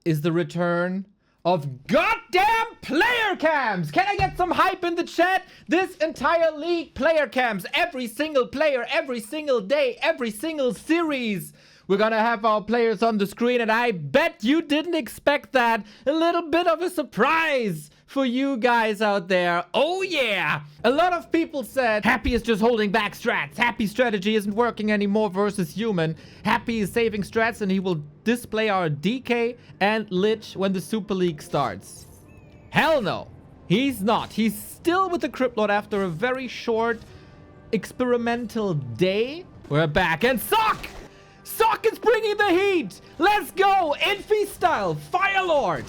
is the return of goddamn player cams. Can I get some hype in the chat? This entire league, player cams. Every single player, every single day, every single series. We're gonna have our players on the screen, and I bet you didn't expect that. A little bit of a surprise for you guys out there. Oh yeah! A lot of people said Happy is just holding back strats. Happy's strategy isn't working anymore versus human. Happy is saving strats, and he will display our DK and Lich when the Super League starts. Hell no! He's not. He's still with the Crypt Lord after a very short experimental day. We're back, and Sock! Sock is bringing the heat! Let's go! Infi style! Fire Lord!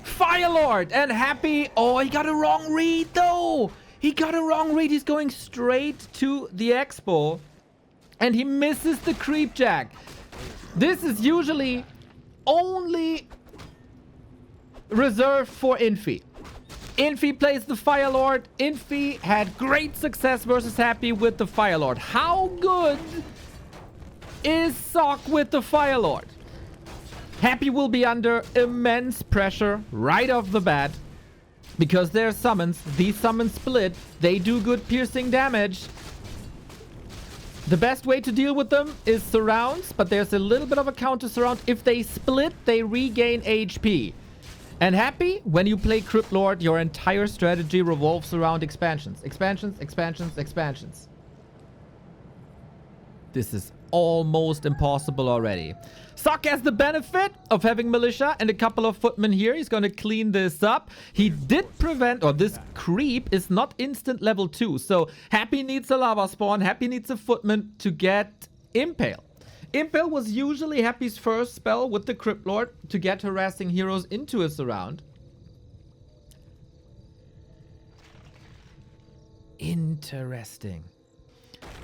Fire Lord! And Happy... Oh, he got a wrong read, though! He got a wrong read. He's going straight to the Expo. And he misses the Creep Jack. This is usually only reserved for Infi. Infi plays the Fire Lord. Infi had great success versus Happy with the Fire Lord. How good is Sock with the Fire Lord? Happy will be under immense pressure right off the bat because their summons, these summons split, they do good piercing damage. The best way to deal with them is surrounds, but there's a little bit of a counter surround. If they split, they regain HP. And Happy, when you play Crypt Lord, your entire strategy revolves around expansions. Expansions, expansions, expansions. This is almost impossible already. Sock has the benefit of having Militia and a couple of footmen here. He's going to clean this up. He did prevent, or this creep is not instant level 2. So Happy needs a lava spawn. Happy needs a footman to get Impale. Impale was usually Happy's first spell with the Crypt Lord to get harassing heroes into a surround. Interesting.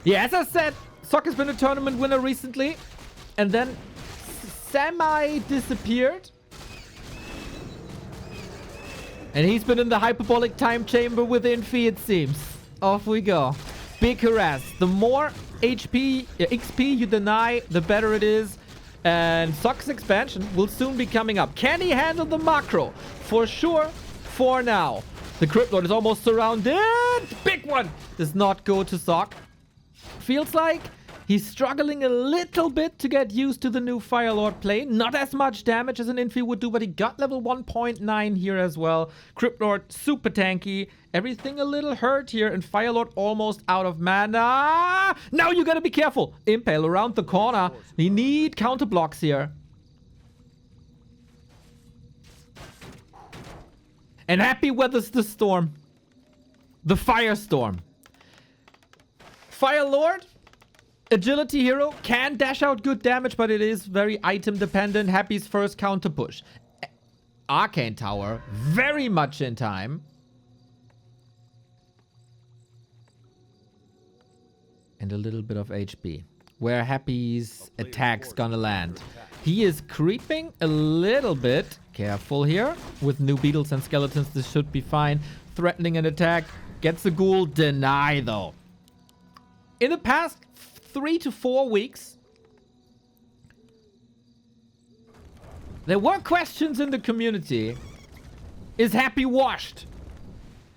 Yeah, as I said, Sock has been a tournament winner recently, and then semi-disappeared. And he's been in the hyperbolic time chamber with Infi, it seems. Off we go. Big harass. The more XP you deny, the better it is. And Sock's expansion will soon be coming up. Can he handle the macro? For sure, for now. The Crypt Lord is almost surrounded. Big one! Does not go to Sock. Feels like he's struggling a little bit to get used to the new Fire Lord play. Not as much damage as an Infi would do, but he got level 1.9 here as well. Crypt Lord super tanky. Everything a little hurt here, and Fire Lord almost out of mana. Now you gotta be careful. Impale around the corner. We need counter blocks here. And Happy weathers the storm. The firestorm. Fire Lord, agility hero, can dash out good damage, but it is very item dependent. Happy's first counter push. Arcane Tower, very much in time. And a little bit of HP. Where Happy's attack's gonna land. He is creeping a little bit. Careful here. With new beetles and skeletons, this should be fine. Threatening an attack. Gets a ghoul. Deny, though. In the past 3 to 4 weeks, there were questions in the community. Is Happy washed?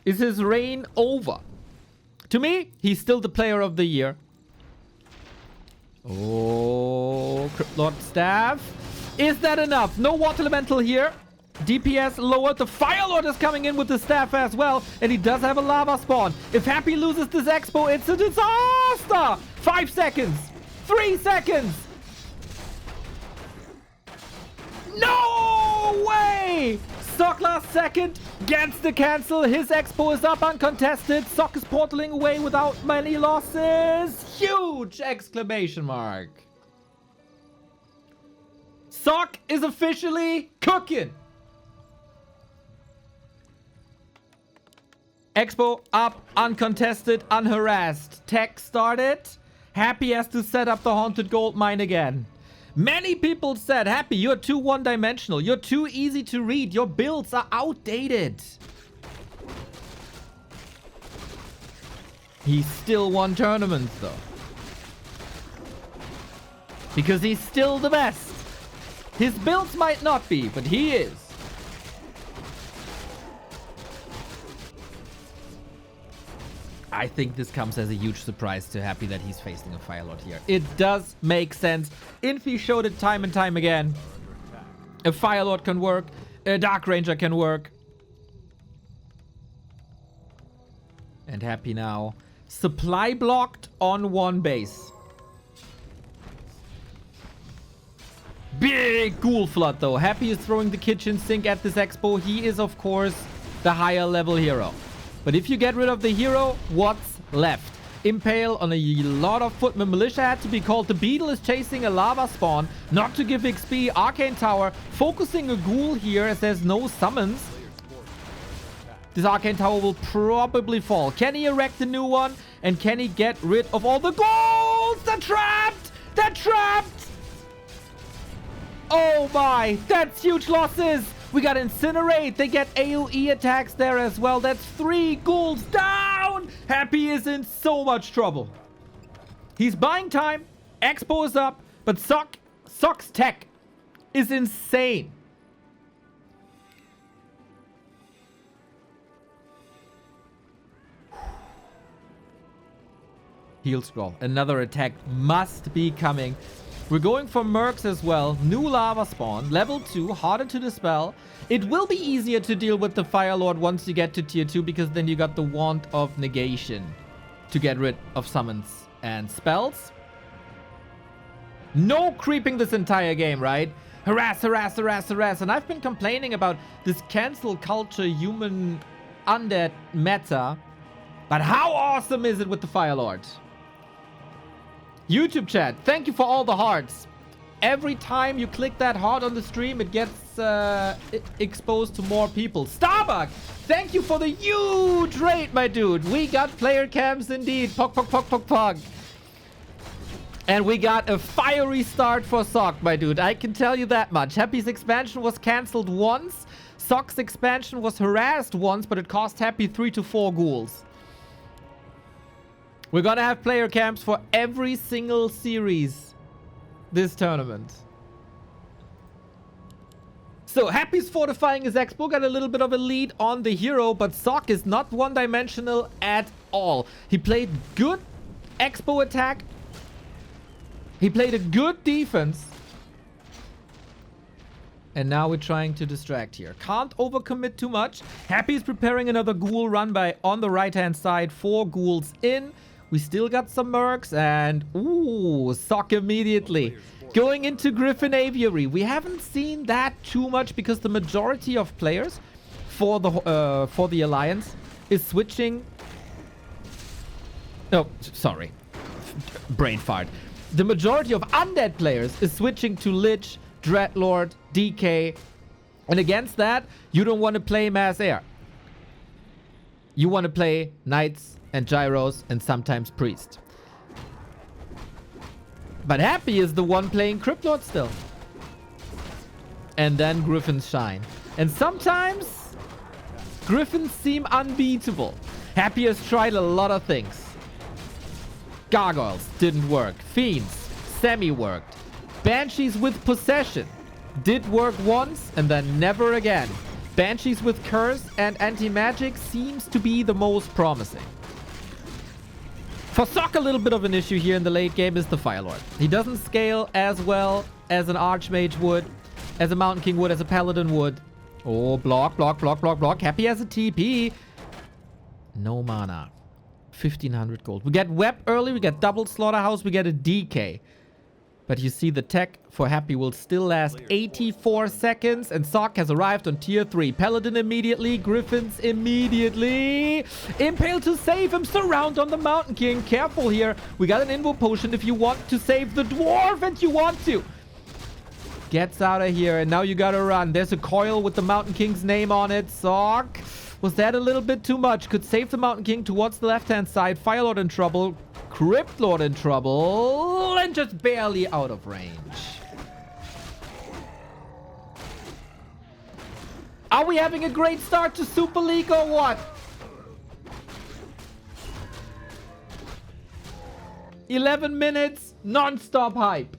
Is his reign over? To me, he's still the player of the year. Oh, Crypt Lord Staff. Is that enough? No Water Elemental here. DPS lowered. The Fire Lord is coming in with the staff as well. And he does have a lava spawn. If Happy loses this expo, it's a disaster. 5 seconds. 3 seconds. No way. Sock last second gets the cancel. His expo is up uncontested. Sock is portaling away without many losses. Huge exclamation mark. Sock is officially cooking. Expo up, uncontested, unharassed. Tech started. Happy has to set up the Haunted Gold Mine again. Many people said, Happy, you're too one-dimensional. You're too easy to read. Your builds are outdated. He still won tournaments, though. Because he's still the best. His builds might not be, but he is. I think this comes as a huge surprise to Happy that he's facing a Fire Lord here. It does make sense. Infi showed it time and time again. A Fire Lord can work. A Dark Ranger can work. And Happy now. Supply blocked on one base. Big ghoul flood though. Happy is throwing the kitchen sink at this expo. He is of course the higher level hero. But if you get rid of the hero, what's left? Impale on a lot of footmen. Militia had to be called. The beetle is chasing a lava spawn. Not to give XP. Arcane Tower focusing a ghoul here as there's no summons. This Arcane Tower will probably fall. Can he erect a new one? And can he get rid of all the ghouls? They're trapped! They're trapped! Oh my, that's huge losses. We got Incinerate. They get AoE attacks there as well. That's 3 ghouls down. Happy is in so much trouble. He's buying time. Expo is up. But Sock's tech is insane. Heal scroll. Another attack must be coming. We're going for mercs as well. New lava spawn. Level 2. Harder to dispel. It will be easier to deal with the Fire Lord once you get to tier 2 because then you got the Wand of Negation to get rid of summons and spells. No creeping this entire game, right? Harass, harass, harass, harass. And I've been complaining about this cancel culture human undead meta. But how awesome is it with the Fire Lord? YouTube chat, thank you for all the hearts. Every time you click that heart on the stream, it gets exposed to more people. Starbuck, thank you for the huge raid, my dude. We got player cams indeed. Pog, pog, pog, pog, pog. And we got a fiery start for Sock, my dude. I can tell you that much. Happy's expansion was cancelled once. Sock's expansion was harassed once, but it cost Happy 3 to 4 ghouls. We're gonna have player camps for every single series this tournament. So Happy's fortifying his expo, got a little bit of a lead on the hero, but Sock is not one-dimensional at all. He played good expo attack. He played a good defense. And now we're trying to distract here. Can't overcommit too much. Happy is preparing another ghoul run by on the right-hand side. 4 ghouls in. We still got some mercs and ooh, Sock immediately going into Griffin Aviary. We haven't seen that too much because the majority of players for the Alliance is switching. Oh, sorry, brain fart. The majority of undead players is switching to Lich, Dreadlord, DK, and against that, you don't want to play Mass Air. You want to play Knights and Gyros and sometimes Priest. But Happy is the one playing Cryptlord still. And then Griffins shine. And sometimes Griffins seem unbeatable. Happy has tried a lot of things. Gargoyles didn't work. Fiends semi-worked. Banshees with Possession did work once and then never again. Banshees with Curse and Anti-Magic seems to be the most promising. For Sock, a little bit of an issue here in the late game is the Fire Lord. He doesn't scale as well as an Archmage would, as a Mountain King would, as a Paladin would. Oh, block, block, block, block, block. Happy has a TP. No mana. 1,500 gold. We get Web early, we get double Slaughterhouse, we get a DK. But you see the tech for Happy will still last 84 seconds. And Sock has arrived on tier 3. Paladin immediately. Griffins immediately. Impale to save him. Surround on the Mountain King. Careful here. We got an Invo Potion if you want to save the Dwarf. And you want to. Gets out of here. And now you gotta run. There's a coil with the Mountain King's name on it. Sock. Was that a little bit too much? Could save the Mountain King towards the left-hand side. Firelord in trouble. Cryptlord in trouble. And just barely out of range. Are we having a great start to Super League or what? 11 minutes non-stop hype.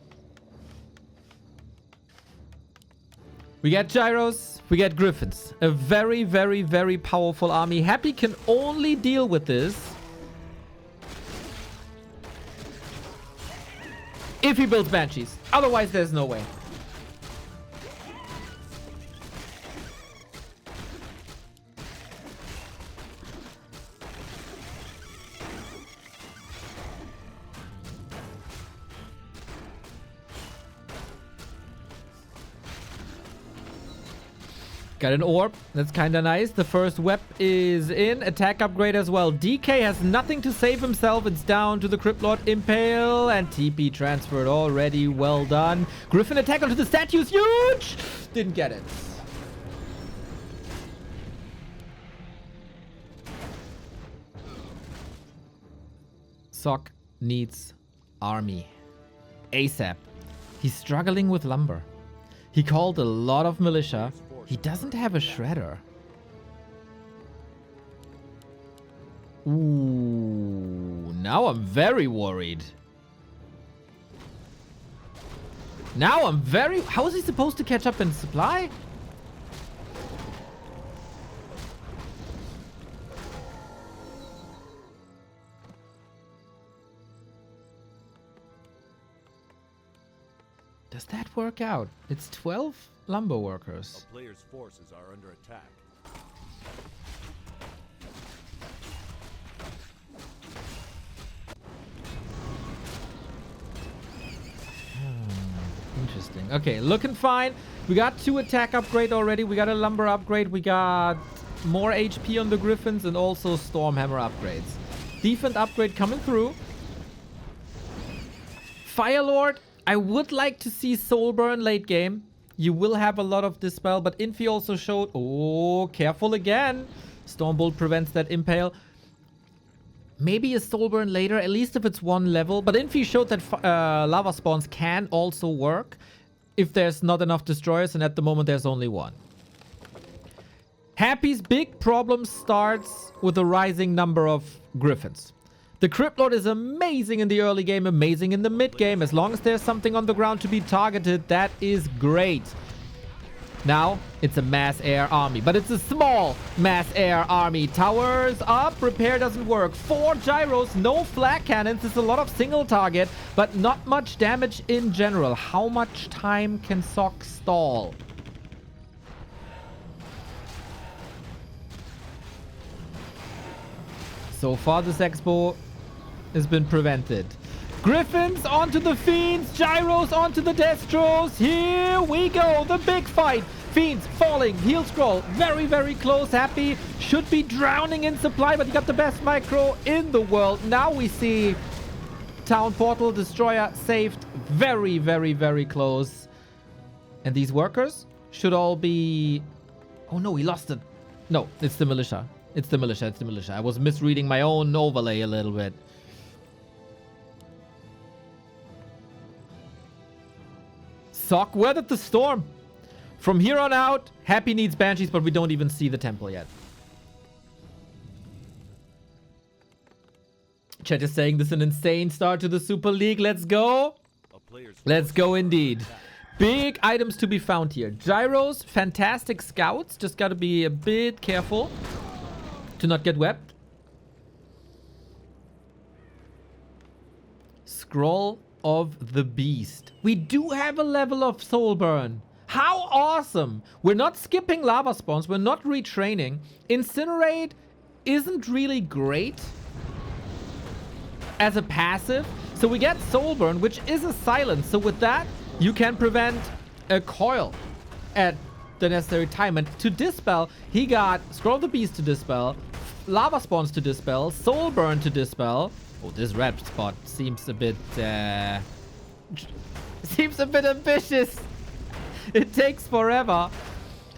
We get gyros, we get griffins. A very, very, very powerful army. Happy can only deal with this if he builds banshees. Otherwise, there's no way. Got an orb. That's kind of nice. The first web is in. Attack upgrade as well. DK has nothing to save himself. It's down to the Crypt Lord Impale. And TP transferred already. Well done. Griffin attack onto the statues. Huge! Didn't get it. Sock needs army. ASAP. He's struggling with lumber. He called a lot of militia. He doesn't have a shredder. Ooh, now I'm very worried. How is he supposed to catch up in supply? Does that work out? It's 12 lumber workers. A player's forces are under attack. Interesting. Okay, looking fine. We got 2 attack upgrade already. We got a lumber upgrade. We got more HP on the griffins and also stormhammer upgrades. Defense upgrade coming through. Firelord. I would like to see Soulburn late game. You will have a lot of dispel, but Infi also showed... Oh, careful again. Stormbolt prevents that impale. Maybe a Soulburn later, at least if it's 1 level. But Infi showed that lava spawns can also work if there's not enough destroyers, and at the moment there's only 1. Happy's big problem starts with a rising number of griffins. The Crypt Lord is amazing in the early game, amazing in the mid game. As long as there's something on the ground to be targeted, that is great. Now, it's a mass air army, but it's a small mass air army. Towers up, repair doesn't work. 4 gyros, no flak cannons. It's a lot of single target, but not much damage in general. How much time can Sock stall? So far, this expo has been prevented. Griffins onto the Fiends. Gyros onto the Destros. Here we go. The big fight. Fiends falling. Heal scroll. Very, very close. Happy. Should be drowning in supply, but he got the best micro in the world. Now we see Town Portal Destroyer saved. Very, very, very close. And these workers should all be... Oh no, he lost it. No, it's the militia. It's the militia. It's the militia. I was misreading my own overlay a little bit. Sock weathered the storm. From here on out, Happy needs banshees, but we don't even see the temple yet. Chat is saying this is an insane start to the Super League. Let's go. Let's go indeed. Big items to be found here. Gyros, fantastic scouts. Just got to be a bit careful to not get webbed. Scroll of the Beast. We do have a level of Soulburn. How awesome. We're not skipping lava spawns. We're not retraining. Incinerate isn't really great as a passive. So we get Soulburn, which is a silence. So with that, you can prevent a coil at the necessary time. And to dispel, he got Scroll of the Beast to dispel, lava spawns to dispel, Soulburn to dispel. Oh, this red spot seems a bit ambitious. It takes forever.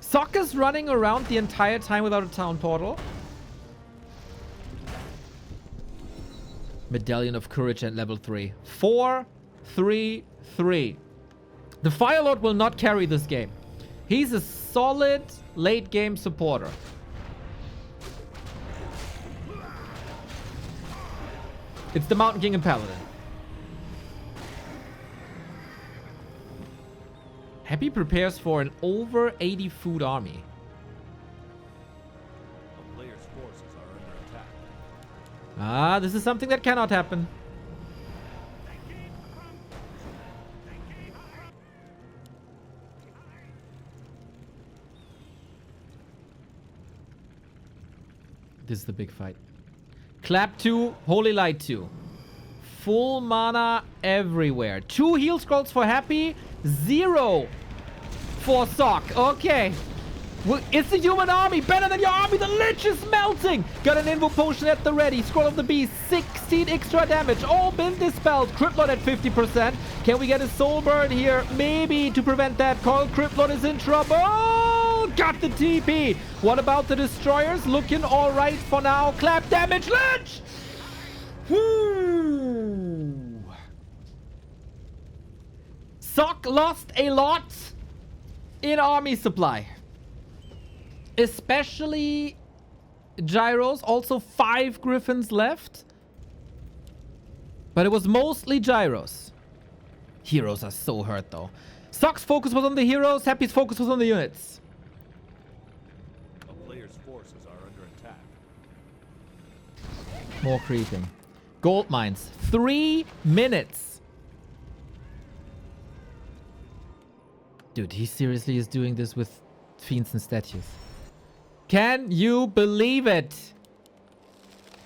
Sokka's running around the entire time without a town portal. Medallion of Courage at level 3. 4, 3, 3. The Firelord will not carry this game. He's a solid late game supporter. It's the Mountain King and Paladin. Happy prepares for an over 80 food army. A player's forces are under attack. Ah, this is something that cannot happen. This is the big fight. Clap 2, Holy Light 2. Full mana everywhere. 2 heal scrolls for Happy, 0 for Sock. Okay. Well, it's the human army. Better than your army. The Lich is melting. Got an invo potion at the ready. Scroll of the Beast. 16 extra damage. All been dispelled. Cryptlord at 50%. Can we get a Soul Bird here? Maybe to prevent that call. Cryptlord is in trouble. Got the TP. What about the Destroyers? Looking all right for now. Clap damage. Lich! Sock lost a lot in army supply. Especially Gyros. Also 5 Griffins left. But it was mostly Gyros. Heroes are so hurt though. Sock's focus was on the heroes. Happy's focus was on the units. A player's forces are under attack. More creeping. Gold mines. 3 minutes. Dude, he seriously is doing this with fiends and statues. Can you believe it?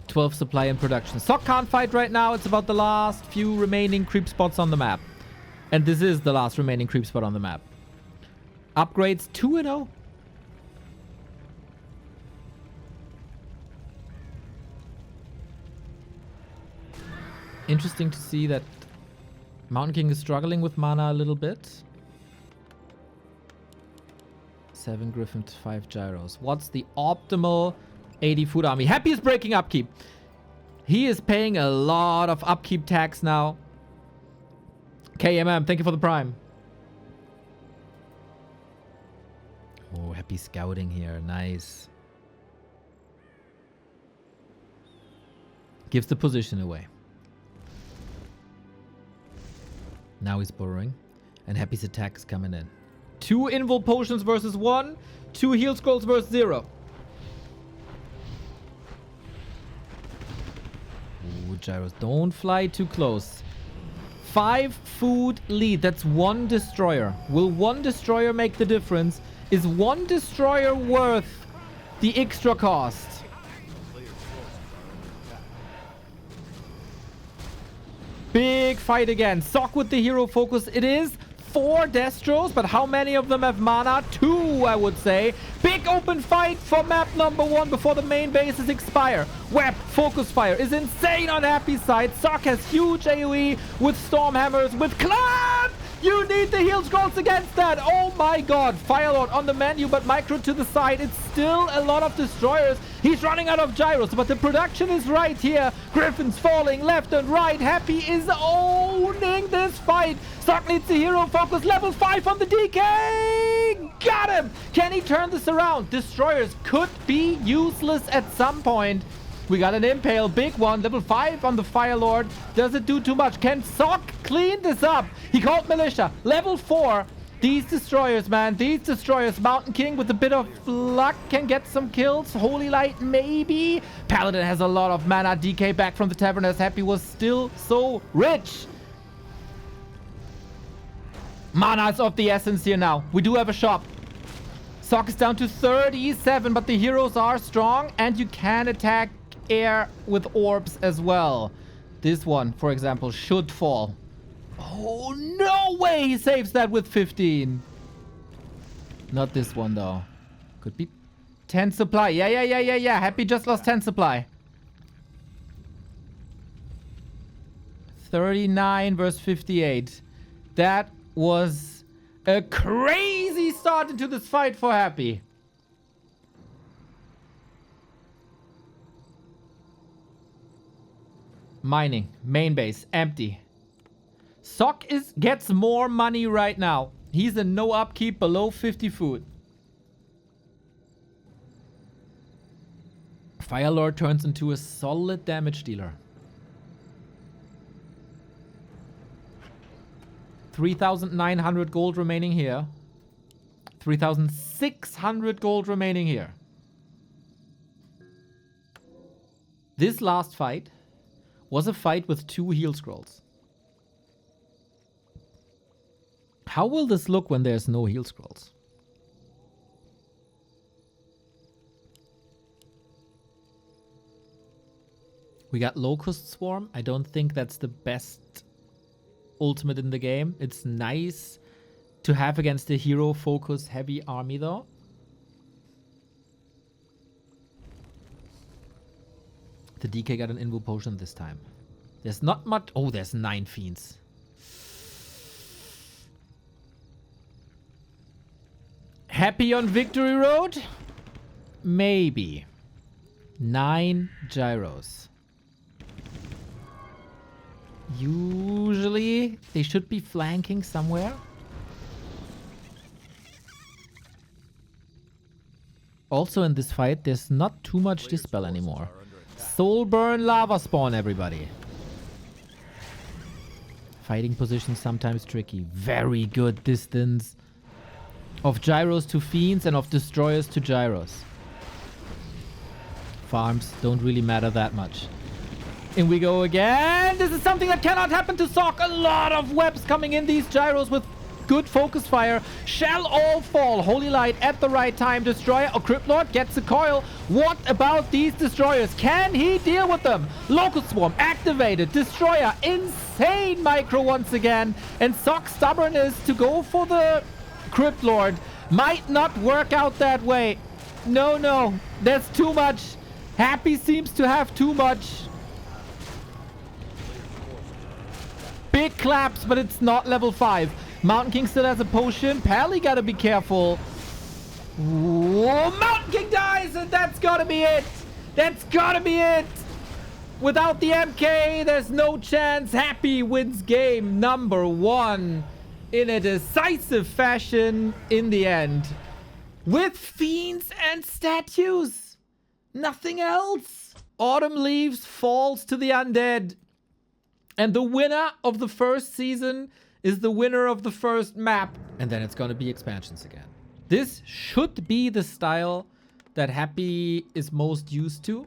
12 supply in production. Sock can't fight right now. It's about the last few remaining creep spots on the map. And this is the last remaining creep spot on the map. Upgrades 2-0. Interesting to see that Mountain King is struggling with mana a little bit. 7 Griffins, 5 Gyros. What's the optimal 80 food army? Happy is breaking upkeep. He is paying a lot of upkeep tax now. KMM, thank you for the prime. Oh, Happy scouting here. Nice. Gives the position away. Now he's burrowing. And Happy's attack is coming in. 2 invul potions versus 1. 2 heal scrolls versus 0. Ooh, Gyros, don't fly too close. 5 food lead. That's 1 destroyer. Will 1 destroyer make the difference? Is 1 destroyer worth the extra cost? Big fight again. Sock with the hero focus. It is 4 Destros, but how many of them have mana? 2, I would say. Big open fight for map number 1 before the main bases expire. Web focus fire is insane on Happy's side. Sock has huge AoE with storm hammers, with clan. You need the heal scrolls against that. Oh my god. Firelord on the menu, but micro to the side. It's still a lot of destroyers. He's running out of gyros, but the production is right here. Griffins falling left and right. Happy is owning this fight. Sock needs the hero focus. Level 5 on the DK. Got him. Can he turn this around? Destroyers could be useless at some point. We got an impale, big one. Level 5 on the Firelord. Does it do too much? Can Sock clean this up? He called Militia. Level 4. These destroyers, man. These destroyers. Mountain King with a bit of luck can get some kills. Holy Light, maybe. Paladin has a lot of mana. DK back from the tavern as Happy was still so rich. Mana is of the essence here now. We do have a shop. Sock is down to 37, but the heroes are strong. And you can attack air with orbs as well. This one, for example, should fall. Oh, no way he saves that with 15. Not this one, though. Could be 10 supply. Yeah. Happy just lost 10 supply. 39 versus 58. That was a crazy start into this fight for Happy. Mining. Main base. Empty. Sock gets more money right now. He's a no upkeep below 50 food. Firelord turns into a solid damage dealer. 3,900 gold remaining here. 3,600 gold remaining here. This last fight was a fight with 2 heal scrolls. How will this look when there's no heal scrolls? We got Locust Swarm. I don't think that's the best ultimate in the game. It's nice to have against a hero focus heavy army though. The DK got an invo potion this time. There's not much. Oh, there's 9 fiends. Happy on victory road? Maybe. 9 gyros. Usually they should be flanking somewhere. Also in this fight, there's not too much dispel anymore. Soul burn lava spawn, everybody. Fighting position sometimes tricky. Very good distance of gyros to fiends and of destroyers to gyros. Farms don't really matter that much. In we go again. This is something that cannot happen to Sock. A lot of webs coming in these gyros with good focus fire. Shall all fall. Holy Light at the right time. Destroyer or Crypt Lord gets a coil. What about these destroyers? Can he deal with them? Locust Swarm activated. Destroyer insane micro once again. And Sock's stubbornness to go for the Crypt Lord might not work out that way. No, no. There's too much. Happy seems to have too much. Big claps, but it's not level 5. Mountain King still has a potion. Pally gotta be careful. Whoa, Mountain King dies, and that's gotta be it. That's gotta be it. Without the MK, there's no chance. Happy wins game number 1 in a decisive fashion in the end. With fiends and statues. Nothing else. Autumn Leaves falls to the undead. And the winner of the first season is the winner of the first map. And then it's going to be expansions again. This should be the style that Happy is most used to.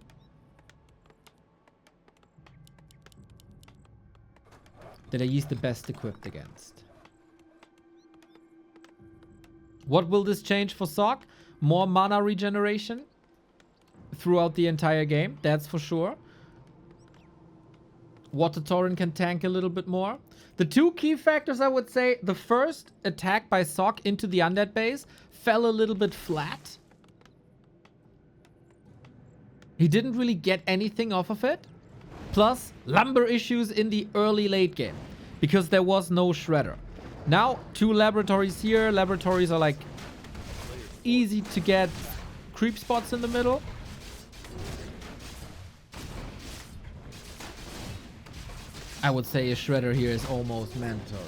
That he's the best equipped against. What will this change for Sock? More mana regeneration throughout the entire game. That's for sure. Water Torrent can tank a little bit more. The 2 key factors, I would say, the first attack by Sock into the undead base fell a little bit flat. He didn't really get anything off of it. Plus, lumber issues in the early late game because there was no shredder. Now, 2 laboratories here. Laboratories are like easy to get creep spots in the middle. I would say a shredder here is almost mandatory.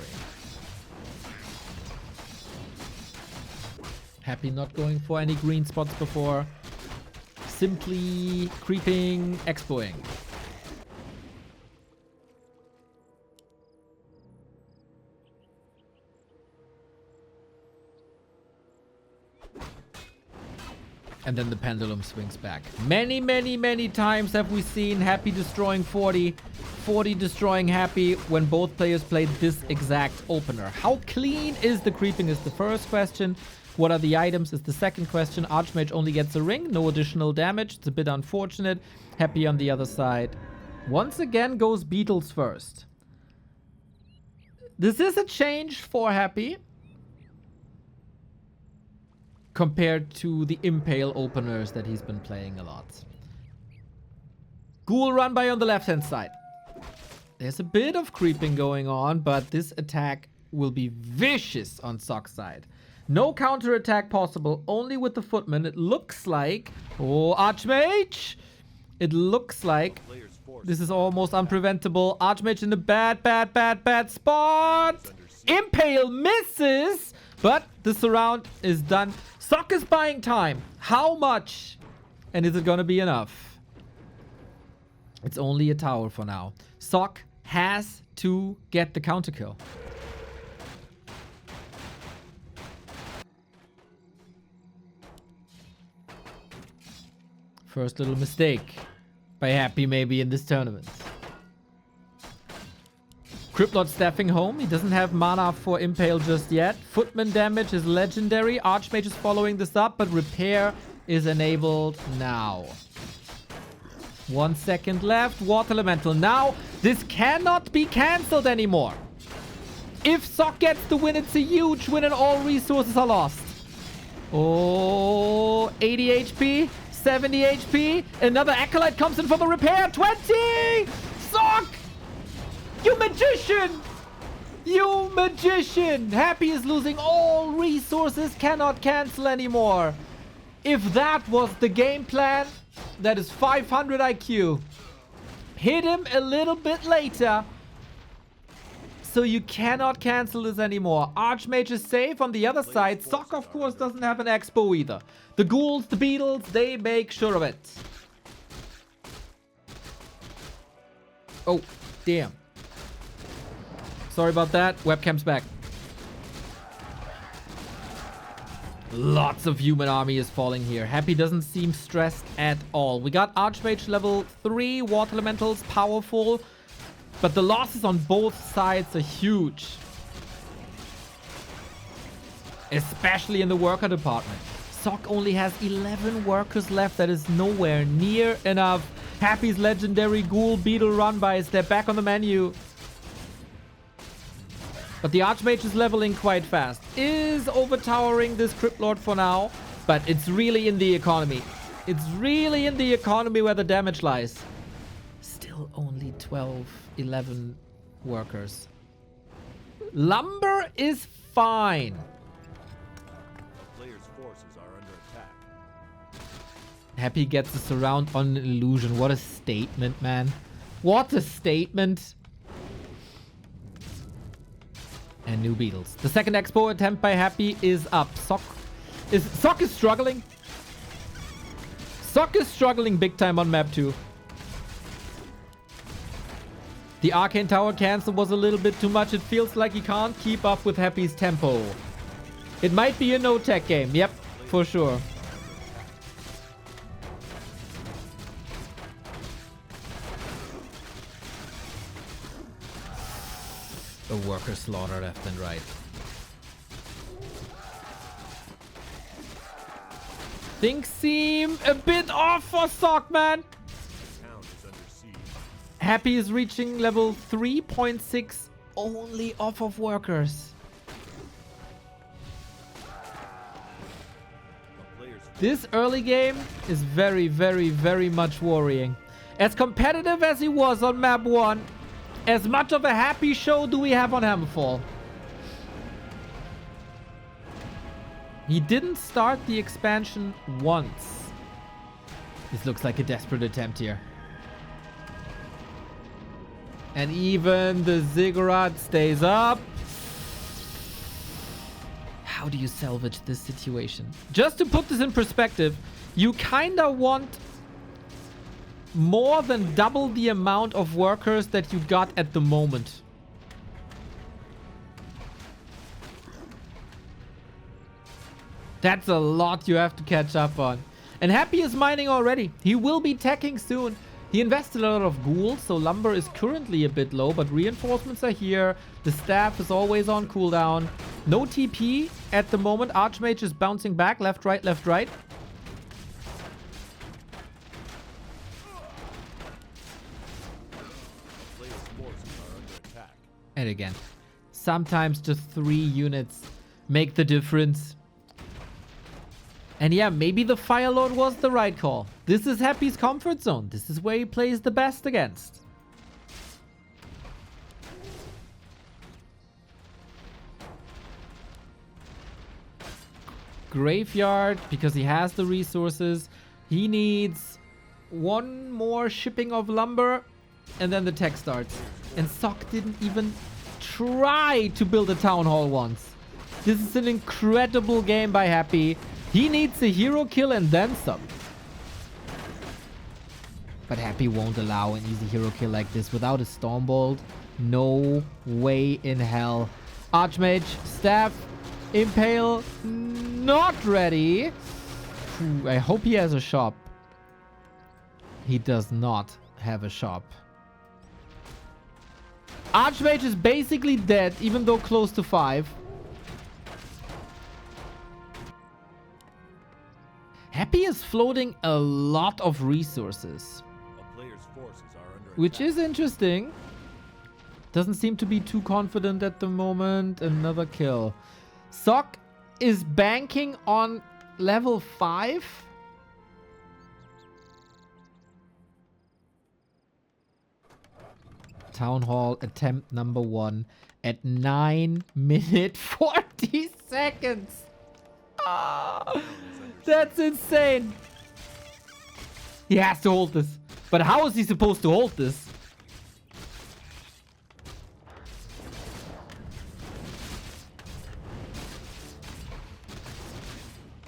Happy not going for any green spots before. Simply creeping, expoing. And then the pendulum swings back. Many, many, many times have we seen Happy destroying 40. 40 destroying Happy when both players played this exact opener. How clean is the creeping is the first question. What are the items is the second question. Archmage only gets a ring. No additional damage. It's a bit unfortunate. Happy on the other side. Once again goes Beetles first. This is a change for Happy. Compared to the Impale openers that he's been playing a lot. Ghoul run by on the left-hand side. There's a bit of creeping going on, but this attack will be vicious on Sock's side. No counter attack possible, only with the footman. It looks like... Oh, Archmage! It looks like this is almost unpreventable. Archmage in a bad spot. Impale misses, but the surround is done. Sock is buying time. How much? And is it going to be enough? It's only a tower for now. Sock has to get the counter kill. First little mistake by Happy maybe in this tournament. Criplord staffing home. He doesn't have mana for Impale just yet. Footman damage is legendary. Archmage is following this up, but repair is enabled now. 1 second left. Water Elemental. Now, this cannot be cancelled anymore. If Sock gets the win, it's a huge win and all resources are lost. Oh, 80 HP, 70 HP. Another Acolyte comes in for the repair. 20! Sock! You magician! You magician! Happy is losing all resources, cannot cancel anymore. If that was the game plan, that is 500 IQ. Hit him a little bit later. So you cannot cancel this anymore. Archmage is safe on the other side. Sock, of course, doesn't have an expo either. The ghouls, the beetles, they make sure of it. Oh, damn. Sorry about that. Webcam's back. Lots of human army is falling here. Happy doesn't seem stressed at all. We got Archmage level 3. Water Elementals, powerful. But the losses on both sides are huge. Especially in the worker department. Sock only has 11 workers left. That is nowhere near enough. Happy's legendary ghoul beetle run-bys. They're back on the menu. But the Archmage is leveling quite fast. Is overtowering this Crypt Lord for now. But it's really in the economy. It's really in the economy where the damage lies. Still only 12, 11 workers. Lumber is fine. The player's forces are under attack. Happy gets the surround on an illusion. What a statement, man. What a statement. And new beetles. The second expo attempt by Happy is up. Sock is struggling. Sock is struggling big time on map 2. The Arcane Tower cancel was a little bit too much. It feels like he can't keep up with Happy's tempo. It might be a no-tech game. Yep, for sure. A worker slaughter left and right. Things seem a bit off for Sock, man. Happy is reaching level 3.6 only off of workers. This early game is very, very, very much worrying. As competitive as he was on map 1, as much of a Happy show do we have on Hammerfall. He didn't start the expansion once. This looks like a desperate attempt here. And even the ziggurat stays up. How do you salvage this situation? Just to put this in perspective, you kinda want more than double the amount of workers that you got at the moment. That's a lot you have to catch up on. And Happy is mining already. He will be teching soon. He invested a lot of ghouls, so lumber is currently a bit low, but reinforcements are here. The staff is always on cooldown. No TP at the moment. Archmage is bouncing back. Left, right, left, right. And again, sometimes just 3 units make the difference. And yeah, maybe the Fire Lord was the right call. This is Happy's comfort zone. This is where he plays the best against. Graveyard, because he has the resources. He needs 1 more shipping of lumber, and then the tech starts. And Sock didn't even try to build a town hall once. This is an incredible game by Happy. He needs a hero kill and then some. But Happy won't allow an easy hero kill like this without a Stormbolt. No way in hell. Archmage, Staff, Impale, not ready. I hope he has a shop. He does not have a shop. Archmage is basically dead, even though close to 5. Happy is floating a lot of resources, A player's forces are under which attack. is interesting. Doesn't seem to be too confident at the moment. Another kill. Sock is banking on level 5. Town Hall attempt number 1 at 9 minutes 40 seconds. Ah, that's insane. He has to hold this. But how is he supposed to hold this?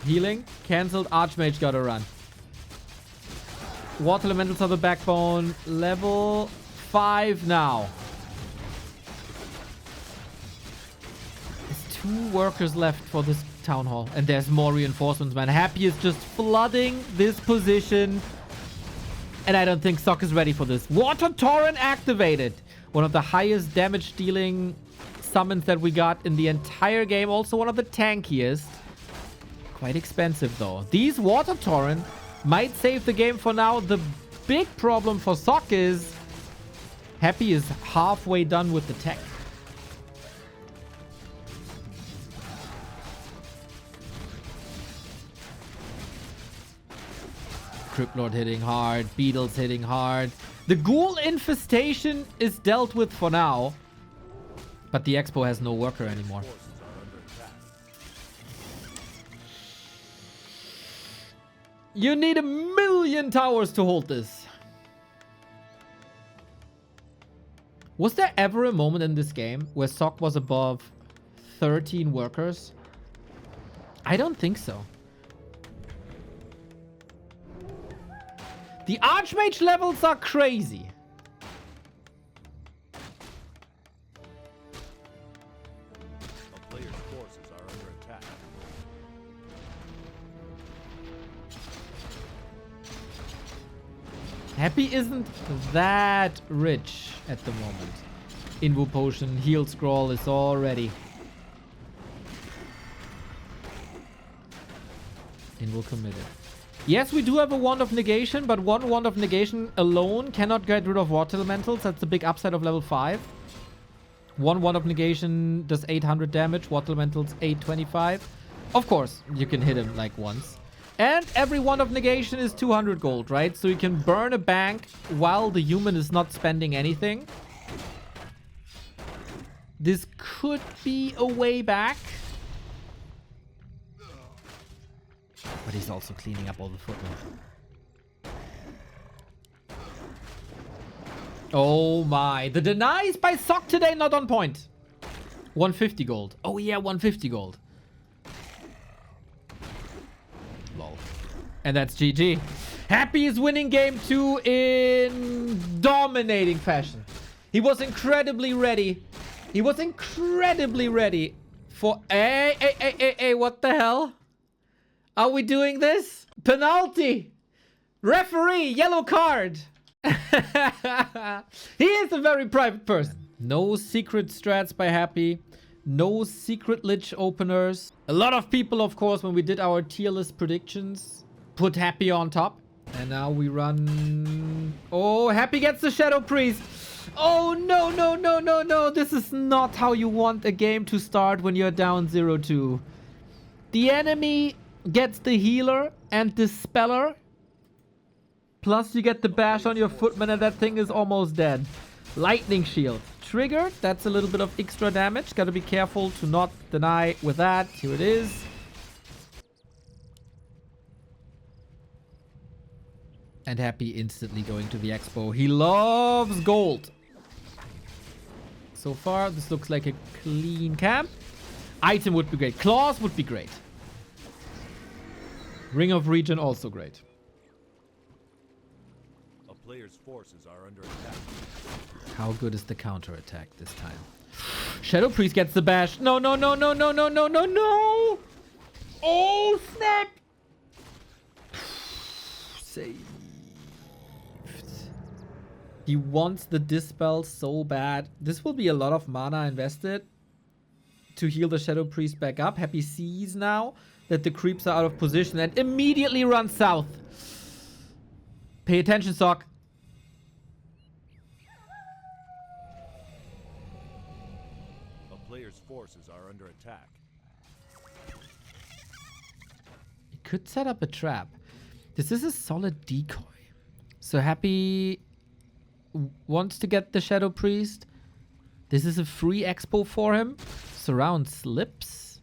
Healing. Cancelled. Archmage gotta run. Water Elementals are the backbone. Level 5 now. There's 2 workers left for this town hall. And there's more reinforcements, man. Happy is just flooding this position. And I don't think Sock is ready for this. Water Torrent activated. One of the highest damage dealing summons that we got in the entire game. Also one of the tankiest. Quite expensive though. These Water Torrent might save the game for now. The big problem for Sock is Happy is halfway done with the tech. Crypt Lord hitting hard. Beetles hitting hard. The Ghoul infestation is dealt with for now. But the Expo has no worker anymore. Forces are under attack. You need 1,000,000 towers to hold this. Was there ever a moment in this game where Sock was above 13 workers? I don't think so. The Archmage levels are crazy. A player's forces are under attack. Happy isn't that rich at the moment. Invo Potion, Heal Scroll is all ready. Invo committed. Yes, we do have a Wand of Negation, but one Wand of Negation alone cannot get rid of Water Elementals. That's the big upside of level 5. One Wand of Negation does 800 damage, Water Elementals 825. Of course, you can hit him like once. And every Wand of Negation is 200 gold, right? So you can burn a bank while the human is not spending anything. This could be a way back. But he's also cleaning up all the footmen. Oh my. The denies by Sock today not on point. 150 gold. Oh yeah, 150 gold. Lol. And that's GG. Happy is winning game 2 in dominating fashion. He was incredibly ready. He was incredibly ready for... Hey, what the hell? Are we doing this? Penalty! Referee, yellow card! He is a very private person. No secret strats by Happy. No secret lich openers. A lot of people, of course, when we did our tier list predictions, put Happy on top. And now we run... Oh, Happy gets the Shadow Priest. Oh, no, no, no, no, no. This is not how you want a game to start when you're down 0-2. The enemy gets the healer and dispeller. Plus you get the bash on your footman and that thing is almost dead. Lightning shield. Triggered. That's a little bit of extra damage. Gotta be careful to not deny with that. Here it is. And Happy instantly going to the expo. He loves gold. So far, this looks like a clean camp. Item would be great. Claws would be great. Ring of Regen also great. A player's forces are under attack. How good is the counter attack this time? Shadow Priest gets the bash. No, no, no, no, no, no, no, no, no. Oh, snap. Say. He wants the Dispel so bad. This will be a lot of mana invested to heal the Shadow Priest back up. Happy sees now that the creeps are out of position and immediately runs south. Pay attention, Sock. A player's forces are under attack. He could set up a trap. This is a solid decoy. So Happy wants to get the Shadow Priest. This is a free expo for him. Surround slips.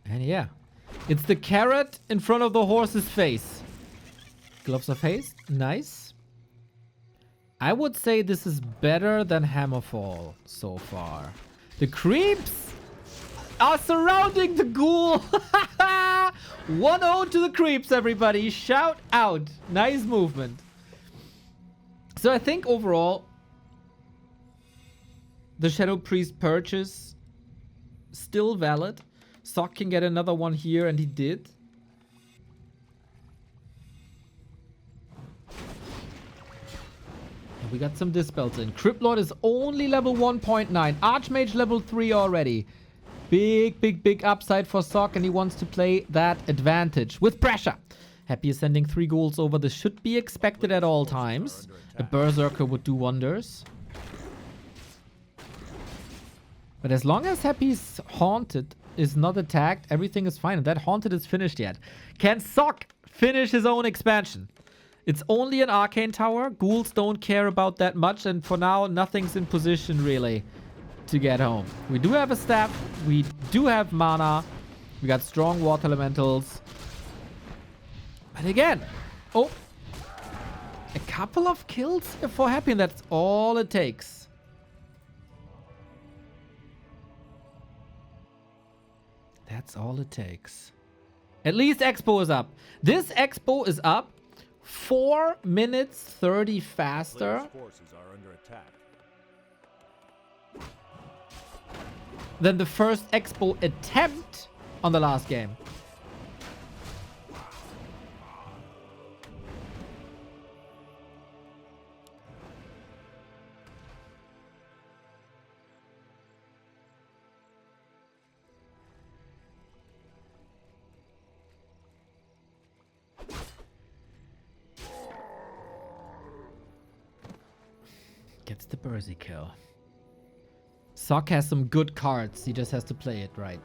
And yeah. It's the carrot in front of the horse's face. Gloves of Haste. Nice. I would say this is better than Hammerfall so far. The creeps are surrounding the ghoul. 1-0 to the creeps, everybody. Shout out. Nice movement. So I think overall, the Shadow Priest purchase still valid. Sock can get another one here, and he did. And we got some Dispels in. Cryptlord is only level 1.9. Archmage level 3 already. Big upside for Sock, and he wants to play that advantage with pressure. Happy is sending 3 goals over. This should be expected at all times. A Berserker would do wonders. But as long as Happy's Haunted is not attacked, everything is fine. And that Haunted is finished yet. Can Sock finish his own expansion? It's only an Arcane Tower. Ghouls don't care about that much. And for now, nothing's in position really to get home. We do have a staff. We do have mana. We got strong water elementals. But again, oh, a couple of kills for Happy, and that's all it takes. That's all it takes. At least Expo is up. This Expo is up 4 minutes 30 faster Forces are under attack. than the first Expo attempt on the last game. Gets the Bursey kill. Sock has some good cards. He just has to play it right.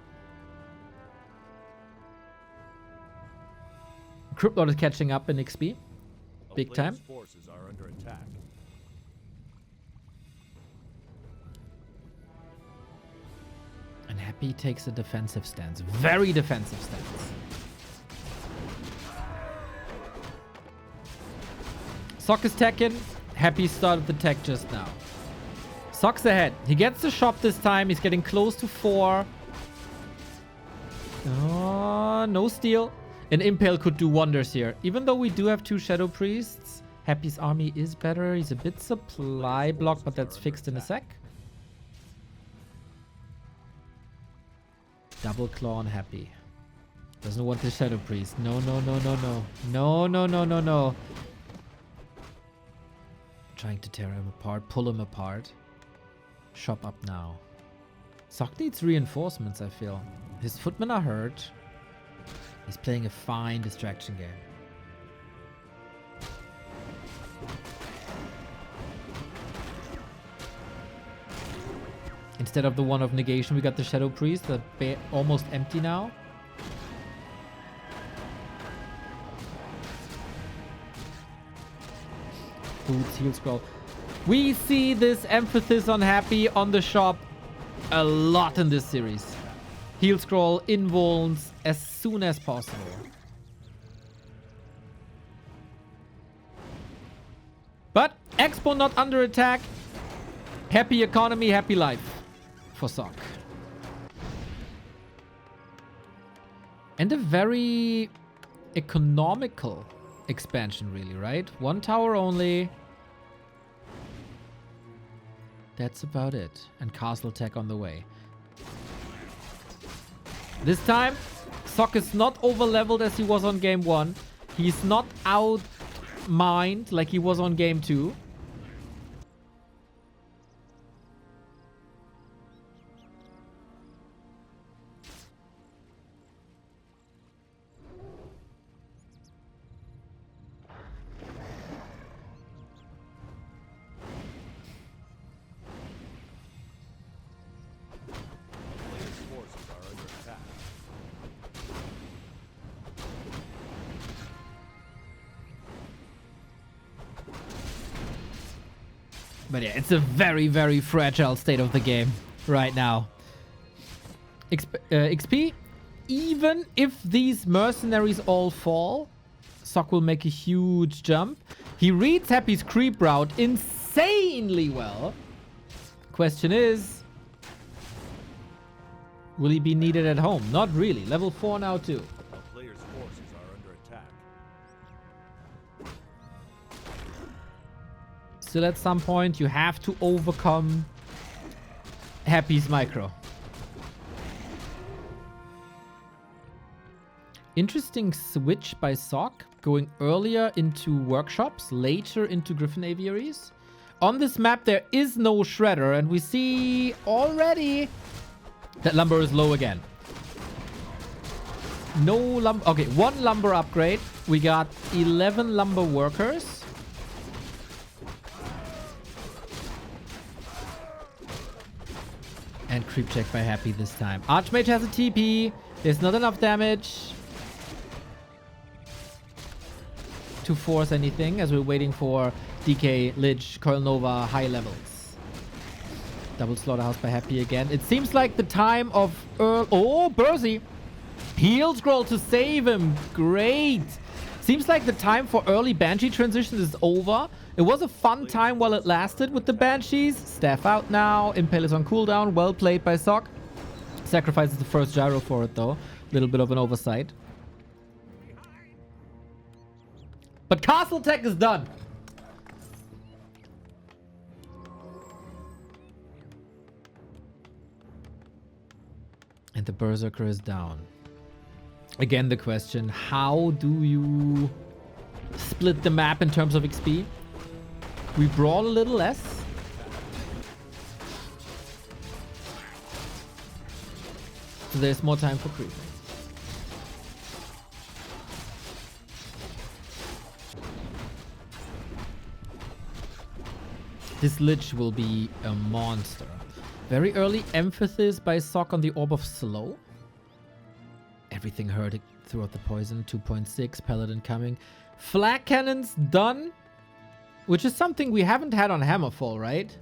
Cryptlord is catching up in XP. Big time. Forces are under attack. And Happy takes a defensive stance. Very defensive stance. Sock is teching. Happy started the tech just now. Sock's ahead. He gets the shop this time. He's getting close to 4. Oh, no steal. An Impale could do wonders here. Even though we do have 2 Shadow Priests, Happy's army is better. He's a bit supply blocked, but that's fixed in a sec. Double claw on Happy. Doesn't want the Shadow Priest. No. No. Trying to tear him apart, pull him apart. Shop up now. Sock needs reinforcements, I feel. His footmen are hurt. He's playing a fine distraction game. Instead of the one of negation, we got the Shadow Priest, almost empty now. Boots, heal scroll. We see this emphasis on Happy on the shop a lot in this series. Heal scroll, invulns as soon as possible. But Expo not under attack. Happy economy, happy life for Sock. And a very economical expansion really, right? 1 tower only. That's about it. And castle tech on the way. This time, Sock is not over leveled as he was on game 1. He's not out mind like he was on game 2. Player's forces are under attack. But yeah, it's a very, very fragile state of the game right now. XP, even if these mercenaries all fall, Sok will make a huge jump. He reads Happy's creep route insanely well. Question is, will he be needed at home? Not really. Level 4 now too. A player's forces are under attack. Still at some point, you have to overcome Happy's micro. Interesting switch by Sok, going earlier into workshops, later into Griffin aviaries. On this map, there is no shredder, and we see already that lumber is low again. No lumber. Okay, 1 lumber upgrade. We got 11 lumber workers. And creep check by Happy this time. Archmage has a TP. There's not enough damage to force anything as we're waiting for DK, Lich, Coil Nova, high levels. Double slaughterhouse by Happy again. It seems like the time of oh, Bursey. Heal scroll to save him. Great. Seems like the time for early Banshee transition is over. It was a fun time while it lasted with the Banshees. Staff out now. Impale is on cooldown. Well played by Sok. Sacrifices the first gyro for it though. Little bit of an oversight. But Castle Tech is done. And the Berserker is down. Again, the question, how do you split the map in terms of XP? We brawl a little less. So there's more time for creeping. This Lich will be a monster. Very early emphasis by Sok on the Orb of Slow. Everything heard throughout the poison. 2.6, Paladin coming. Flag cannons done. Which is something we haven't had on Hammerfall, right?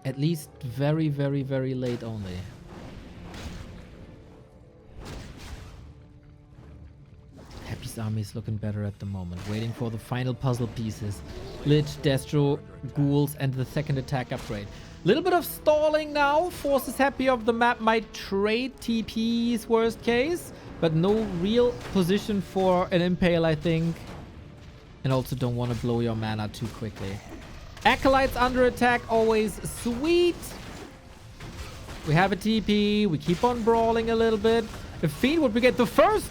At least very, very, very late only. Happy's army is looking better at the moment. Waiting for the final puzzle pieces. Lich, Destro, Ghouls, and the second attack upgrade. Little bit of stalling now. Forces Happy of the map might trade TPs worst case. But no real position for an Impale, I think. And also don't want to blow your mana too quickly. Acolytes under attack, always sweet. We have a TP. We keep on brawling a little bit. The Fiend would get the first.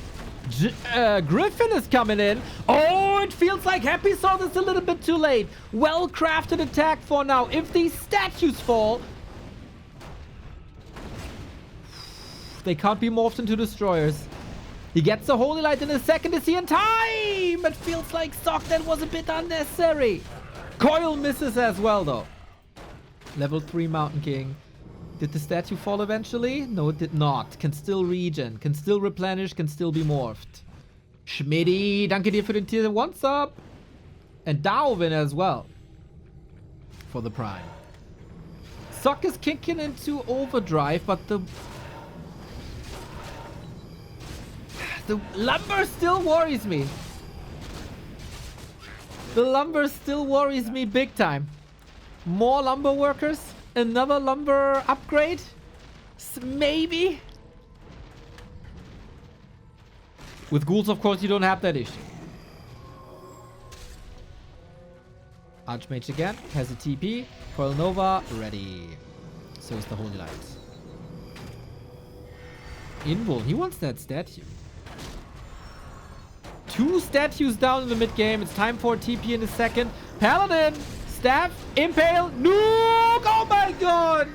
Griffin is coming in. Oh, it feels like Happy saw this a little bit too late. Well-crafted attack for now. If these statues fall, they can't be morphed into destroyers. He gets the Holy Light in a second. Is he in time? It feels like Sok, that was a bit unnecessary. Coil misses as well, though. Level 3 Mountain King. Did the statue fall eventually? No, it did not. Can still regen. Can still replenish. Can still be morphed. Schmitty, danke dir für den Tier 1 Sub. And Darwin as well. For the Prime. Sok is kicking into overdrive, but the lumber still worries me. The lumber still worries me big time. More lumber workers? Another lumber upgrade? Maybe? With ghouls, of course, you don't have that issue. Archmage again. Has a TP. Coil Nova. Ready. So is the Holy Light. Invul, he wants that statue. 2 statues down in the mid game. It's time for a TP in a second. Paladin, staff, impale, nuke! Oh my god!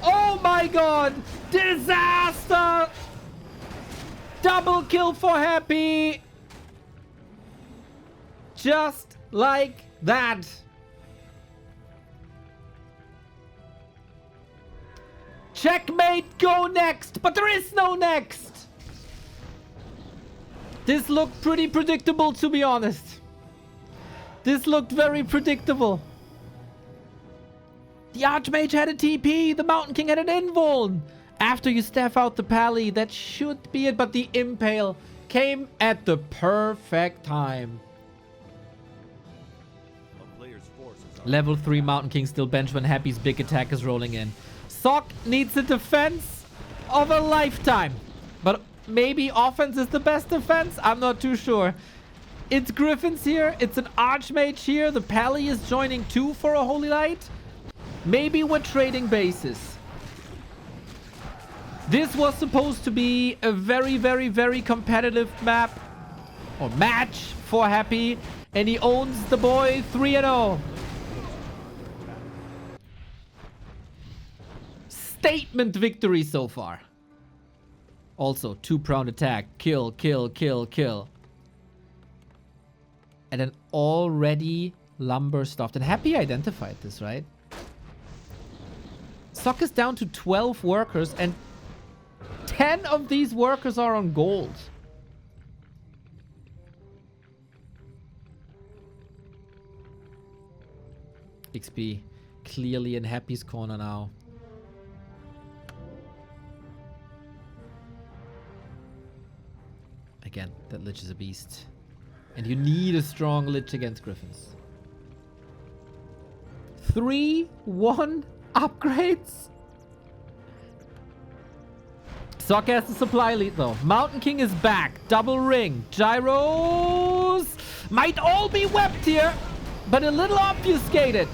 Oh my god! Disaster! Double kill for Happy! Just like that. Checkmate, go next! But there is no next! This looked pretty predictable, to be honest. This looked very predictable. The Archmage had a TP. The Mountain King had an invuln. After you staff out the Pally, that should be it. But the Impale came at the perfect time. Level 3 Mountain King still bench when Happy's big attack is rolling in. Sock needs a defense of a lifetime. But maybe offense is the best defense? I'm not too sure. It's Griffins here. It's an Archmage here. The Pally is joining too for a Holy Light. Maybe we're trading bases. This was supposed to be a very, very, very competitive map or match for Happy. And he owns the boy 3-0. Statement victory so far. Also, 2-pronged attack. Kill, kill, kill, kill. And an already lumber stuffed. And Happy identified this, right? Sock is down to 12 workers and 10 of these workers are on gold. XP clearly in Happy's corner now. Again, that Lich is a beast. And you need a strong Lich against Griffins. 3-1 upgrades? Sock has the supply lead though. Mountain King is back. Double ring. Gyros might all be wept here, but a little obfuscated.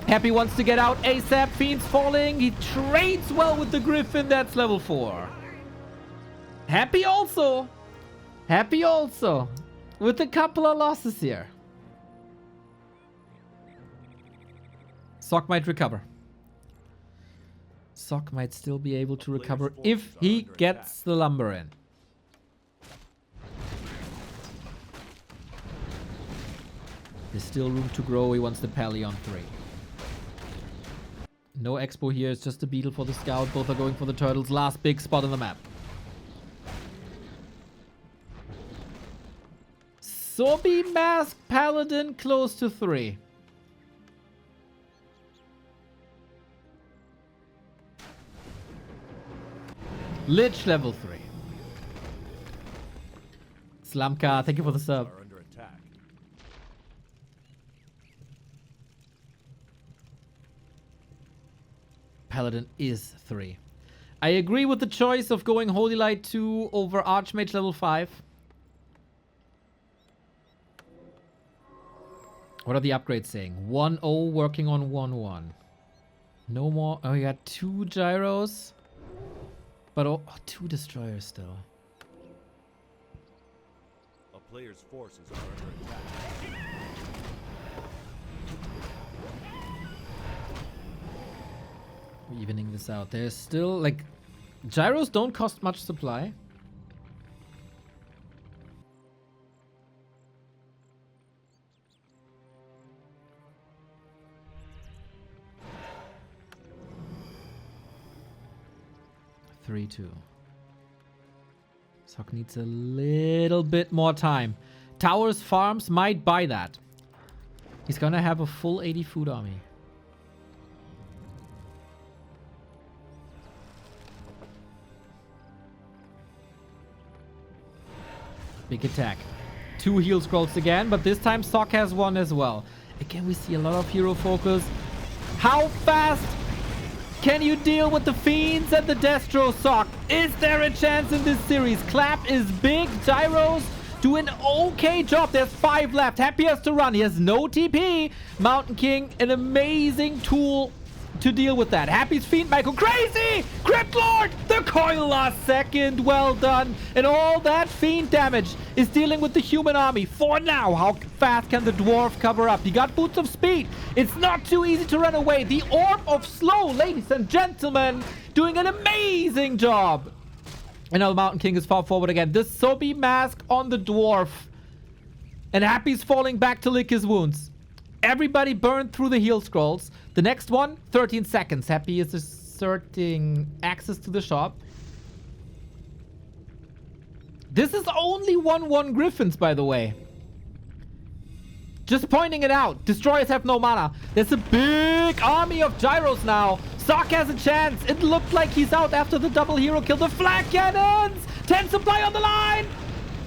Happy wants to get out ASAP. Fiend's falling. He trades well with the Griffin. That's level 4. Happy also. Happy also. With a couple of losses here. Sock might recover. Sock might still be able to recover if he gets the lumber in. There's still room to grow. He wants the Pally on 3. No expo here. It's just a beetle for the scout. Both are going for the turtles. Last big spot on the map. Sobi Mask Paladin close to 3. Lich level 3. Slamka, thank you for the sub. Paladin is 3. I agree with the choice of going Holy Light 2 over Archmage level 5. What are the upgrades saying? 1-0 working on 1-1. No more. Oh, you got 2 gyros. But 2 destroyers still. A player's forces are under attack. We're evening this out. There's still like gyros don't cost much supply. Sock needs a little bit more time. Towers Farms might buy that. He's gonna have a full 80 food army. Big attack. 2 heal scrolls again, but this time Sock has 1 as well. Again, we see a lot of hero focus. How fast can you deal with the Fiends and the Destro, Sock? Is there a chance in this series? Clap is big. Gyros do an okay job. There's 5 left. Happy has to run. He has no TP. Mountain King, an amazing tool to deal with that. Happy's Fiend Michael. Crazy! Crypt Lord! The coil last second. Well done. And all that Fiend damage is dealing with the human army. For now, how fast can the Dwarf cover up? He got Boots of Speed. It's not too easy to run away. The Orb of Slow, ladies and gentlemen, doing an amazing job. And now the Mountain King is far forward again. The Sobi Mask on the Dwarf. And Happy's falling back to lick his wounds. Everybody burned through the heal scrolls. The next one, 13 seconds. Happy is asserting access to the shop. This is only 1-1 Griffins, by the way. Just pointing it out. Destroyers have no mana. There's a big army of gyros now. Sock has a chance. It looked like he's out after the double hero kill. The flag cannons! 10 supply on the line!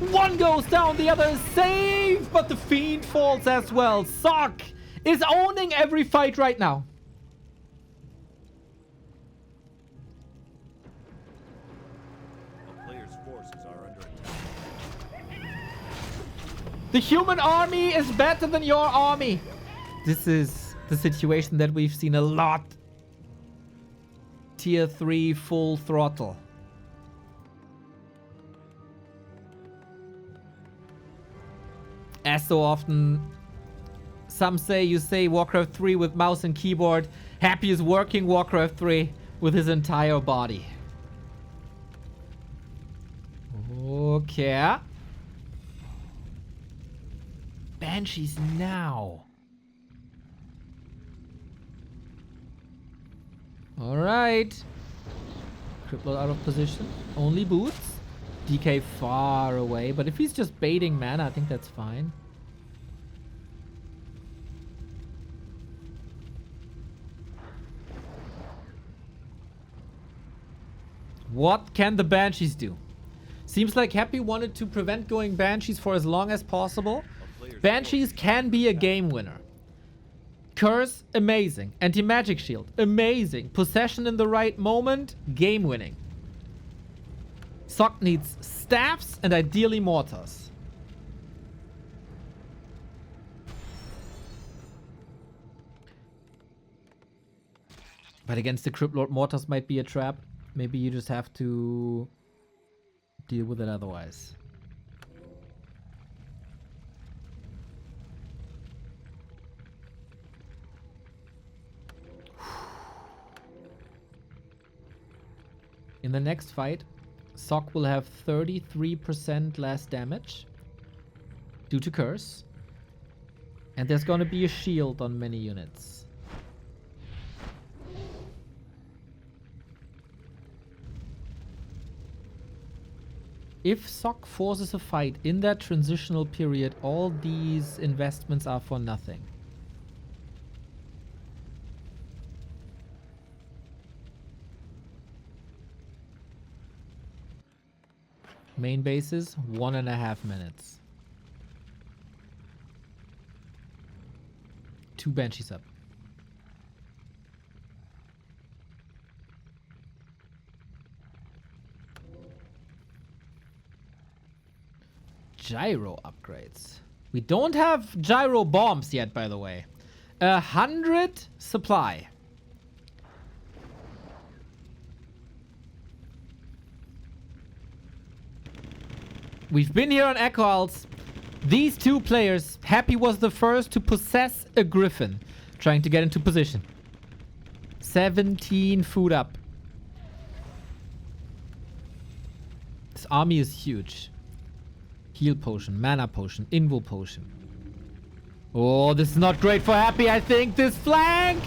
One goes down, the other is saved, but the Fiend falls as well. Sock is owning every fight right now. A player's forces are under attack. The human army is better than your army. This is the situation that we've seen a lot. Tier 3 full throttle. As so often, some say you say Warcraft 3 with mouse and keyboard. Happy is working Warcraft 3 with his entire body. Okay. Banshees now. Alright. Crippled out of position. Only boots. DK far away, but if he's just baiting mana, I think that's fine. What can the Banshees do? Seems like Happy wanted to prevent going Banshees for as long as possible. Banshees can be a game winner. Curse, amazing. Anti-magic shield, amazing. Possession in the right moment, game winning. Sock needs staffs and ideally mortars. But against the Crypt Lord, mortars might be a trap. Maybe you just have to deal with it otherwise. In the next fight, Sock will have 33% less damage due to curse. And there's gonna be a shield on many units. If Sock forces a fight in that transitional period, all these investments are for nothing. Main bases, 1.5 minutes. 2 Banshees up. Gyro upgrades. We don't have gyro bombs yet, by the way. 100 supply. We've been here on Echo Isles. These two players, Happy was the first to possess a Griffin, trying to get into position. 17 food up. This army is huge. Heal potion, mana potion, invul potion. Oh, this is not great for Happy, I think. This flank!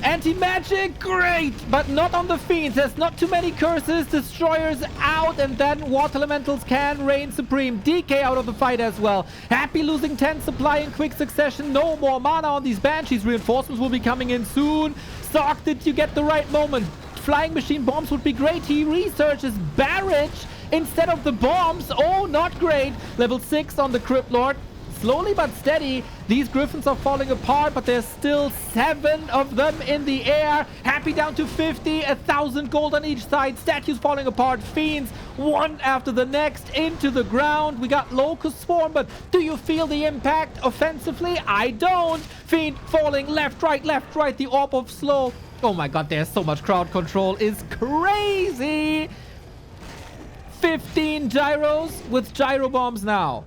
Anti-magic, great! But not on the Fiends. There's not too many curses. Destroyers out, and then Water Elementals can reign supreme. DK out of the fight as well. Happy losing 10 supply in quick succession. No more mana on these Banshees. Reinforcements will be coming in soon. Sock, did you get the right moment? Flying machine bombs would be great. He researches barrage instead of the bombs. Oh, not great. Level 6 on the Crypt Lord. slowly but steady, these Griffins are falling apart, but there's still 7 of them in the air. Happy down to 50, 1,000 gold on each side. Statues falling apart, Fiends, one after the next, into the ground. We got Locust Swarm, but do you feel the impact offensively? I don't. Fiend falling left, right, the Orb of Slow. Oh my god, there's so much crowd control. It's crazy. 15 gyros with gyro bombs now.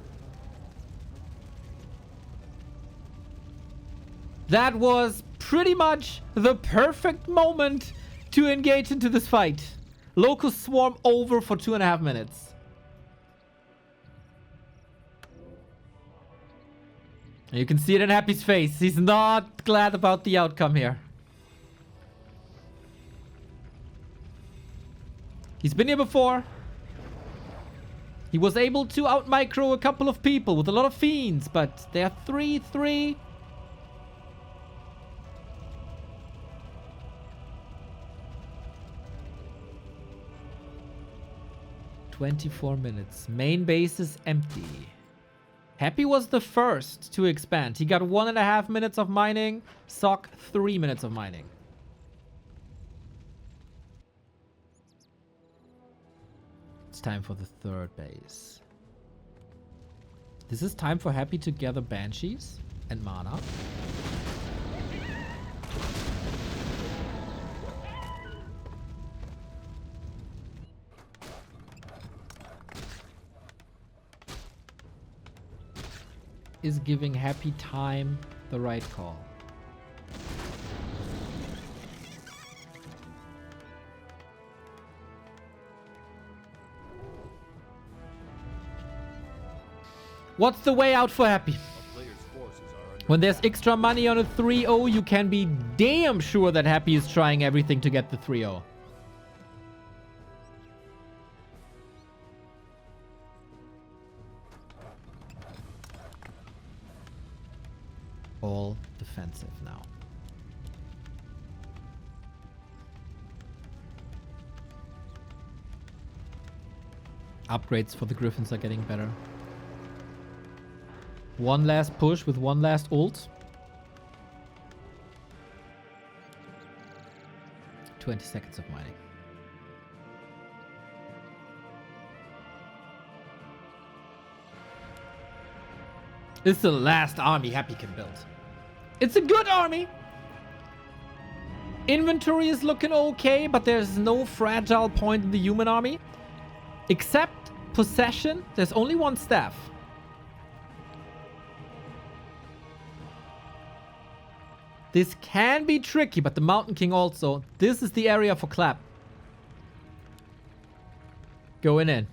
That was pretty much the perfect moment to engage into this fight. Locust Swarm over for 2.5 minutes. And you can see it in Happy's face. He's not glad about the outcome here. He's been here before. He was able to out-micro a couple of people with a lot of Fiends, but they're 3-3. 24 minutes. Main base is empty. Happy was the first to expand. He got 1.5 minutes of mining. Sock, 3 minutes of mining. It's time for the third base. This is time for Happy to gather Banshees and mana. Is giving Happy time the right call? What's the way out for Happy? When there's extra money on a 3-0, you can be damn sure that Happy is trying everything to get the 3-0. All defensive now. Upgrades for the Griffins are getting better. One last push with one last ult. 20 seconds of mining. This is the last army Happy can build. It's a good army. Inventory is looking okay, but there's no fragile point in the human army. Except possession, there's only one staff. This can be tricky, but the Mountain King also. This is the area for clap. Going in.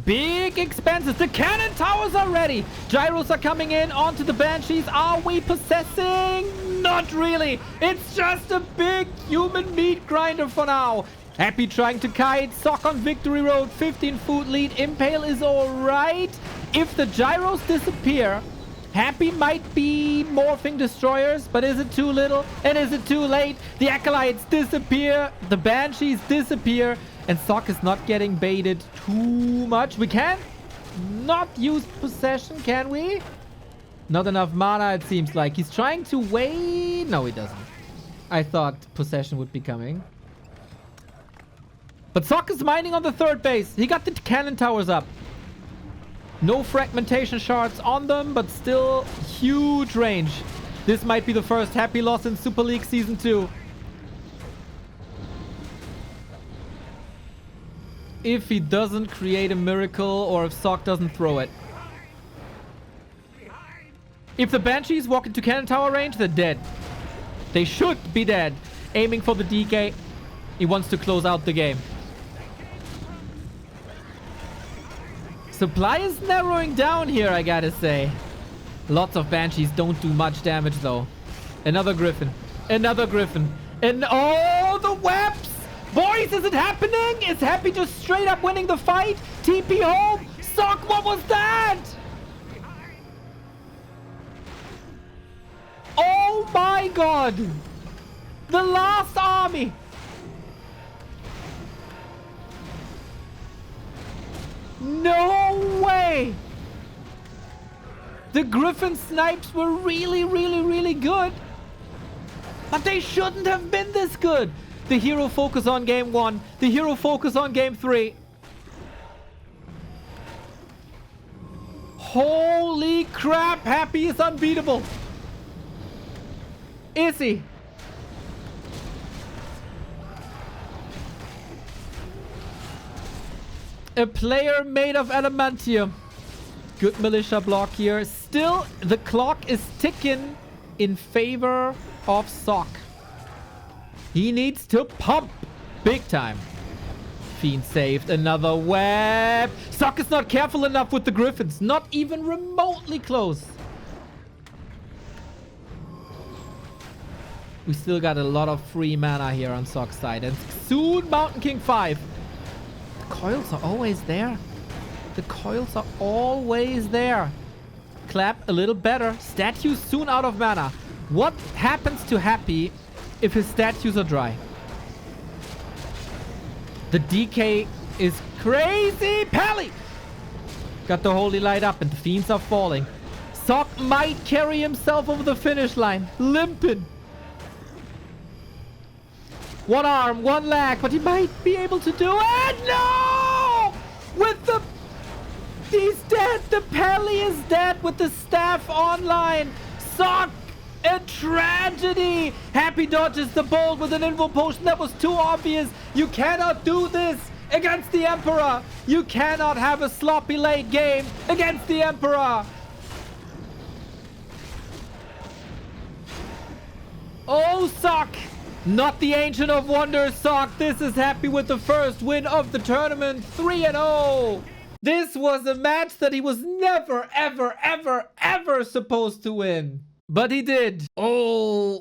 Big expenses. The cannon towers are ready. Gyros are coming in onto the Banshees. Are we possessing? Not really. It's just a big human meat grinder for now. Happy trying to kite. Sock on victory road. 15-foot lead. Impale is alright. If the gyros disappear, Happy might be morphing destroyers, but is it too little? And is it too late? The acolytes disappear. The Banshees disappear. And Sock is not getting baited too much. We can not use possession, can we? Not enough mana, it seems like. He's trying to wait. No, he doesn't. I thought possession would be coming. But Sock is mining on the third base. He got the cannon towers up. No fragmentation shards on them, but still huge range. This might be the first Happy loss in Super League Season 2. If he doesn't create a miracle or if Sock doesn't throw it. If the Banshees walk into cannon tower range, they're dead. They should be dead. Aiming for the DK. He wants to close out the game. Supply is narrowing down here, I gotta say. Lots of Banshees don't do much damage though. Another Griffin. Another Griffin. And oh, the webs! Boys, is it happening? Is Happy just straight up winning the fight? TP home? Sock, what was that? Oh my god! The last army! No way! The Griffin snipes were really, really, really good. But they shouldn't have been this good. The hero focus on game 1. The hero focus on game 3. Holy crap. Happy is unbeatable. Is he? A player made of adamantium. Good militia block here. Still, the clock is ticking in favor of Sock. He needs to pump big time. Fiend saved another web. Sock is not careful enough with the Griffins. Not even remotely close. We still got a lot of free mana here on Sock's side. And soon Mountain King 5. The coils are always there. The coils are always there. Clap a little better. Statues soon out of mana. What happens to Happy if his statues are dry? The DK is crazy. Pally! Got the holy light up and the fiends are falling. Sock might carry himself over the finish line. Limping. One arm, one leg, but he might be able to do it. No! With the... He's dead. The Pally is dead with the staff online. Sock, a tragedy. Happy dodges the bolt with an invo potion. That was too obvious. You cannot do this against the Emperor. You cannot have a sloppy late game against the Emperor. Oh, Sock. Not the Ancient of Wonders, Sock. This is Happy with the first win of the tournament. 3-0. This was a match that he was never, ever, ever, ever supposed to win. But he did. Oh.